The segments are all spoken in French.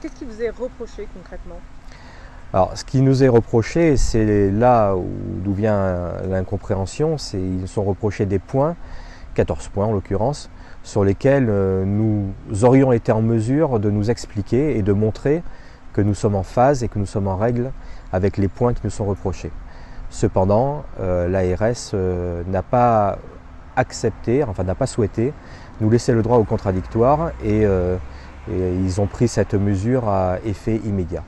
Qu'est-ce qui vous est reproché concrètement? Alors, ce qui nous est reproché, c'est là d'où vient l'incompréhension, c'est ils nous sont reprochés des points, 14 points en l'occurrence, sur lesquels nous aurions été en mesure de nous expliquer et de montrer que nous sommes en phase et que nous sommes en règle avec les points qui nous sont reprochés. Cependant, l'ARS n'a pas accepté, enfin n'a pas souhaité nous laisser le droit au contradictoire et ils ont pris cette mesure à effet immédiat.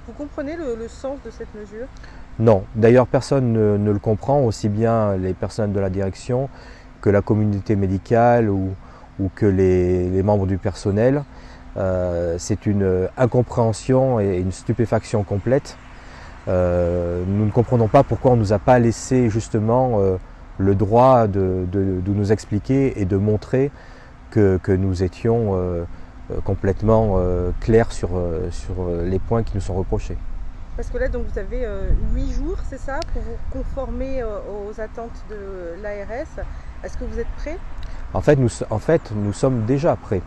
Vous comprenez le sens de cette mesure? Non, d'ailleurs personne ne le comprend, aussi bien les personnels de la direction que la communauté médicale ou que les membres du personnel. C'est une incompréhension et une stupéfaction complète. Nous ne comprenons pas pourquoi on ne nous a pas laissé justement le droit de nous expliquer et de montrer que nous étions complètement clairs sur les points qui nous sont reprochés. Parce que là, donc, vous avez 8 jours, c'est ça, pour vous conformer aux attentes de l'ARS. Est-ce que vous êtes prêts? En fait, nous sommes déjà prêts.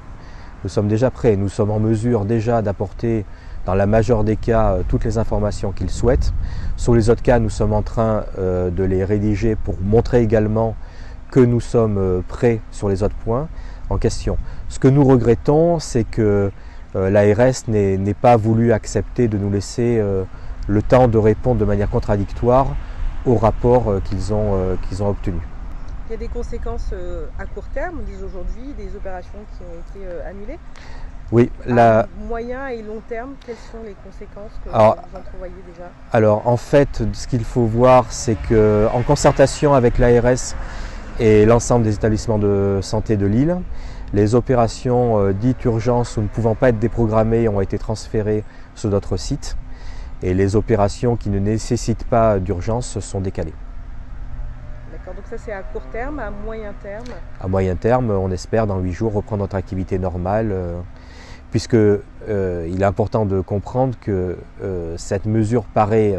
Nous sommes déjà prêts. Nous sommes en mesure déjà d'apporter, dans la majeure des cas, toutes les informations qu'ils souhaitent. Sur les autres cas, nous sommes en train de les rédiger pour montrer également que nous sommes prêts sur les autres points en question. Ce que nous regrettons, c'est que l'ARS n'ait pas voulu accepter de nous laisser le temps de répondre de manière contradictoire au rapport qu'ils ont obtenu. Il y a des conséquences à court terme, on dit aujourd'hui, des opérations qui ont été annulées. Oui, à moyen et long terme, quelles sont les conséquences que vous entrevoyez déjà? Alors en fait, ce qu'il faut voir, c'est qu'en concertation avec l'ARS et l'ensemble des établissements de santé de Lille, les opérations dites urgences ou ne pouvant pas être déprogrammées ont été transférées sur d'autres sites et les opérations qui ne nécessitent pas d'urgence sont décalées. D'accord, donc ça c'est à court terme, à moyen terme? À moyen terme, on espère dans 8 jours reprendre notre activité normale puisque il est important de comprendre que cette mesure paraît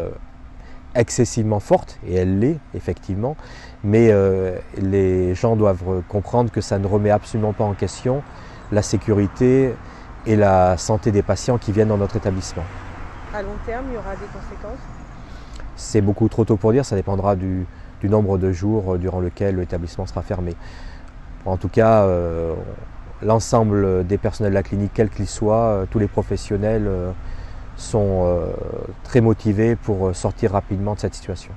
excessivement forte, et elle l'est effectivement, mais les gens doivent comprendre que ça ne remet absolument pas en question la sécurité et la santé des patients qui viennent dans notre établissement. À long terme, il y aura des conséquences? C'est beaucoup trop tôt pour dire, ça dépendra du nombre de jours durant lequel l'établissement sera fermé. En tout cas, l'ensemble des personnels de la clinique, quels qu'ils soient, tous les professionnels sont très motivés pour sortir rapidement de cette situation.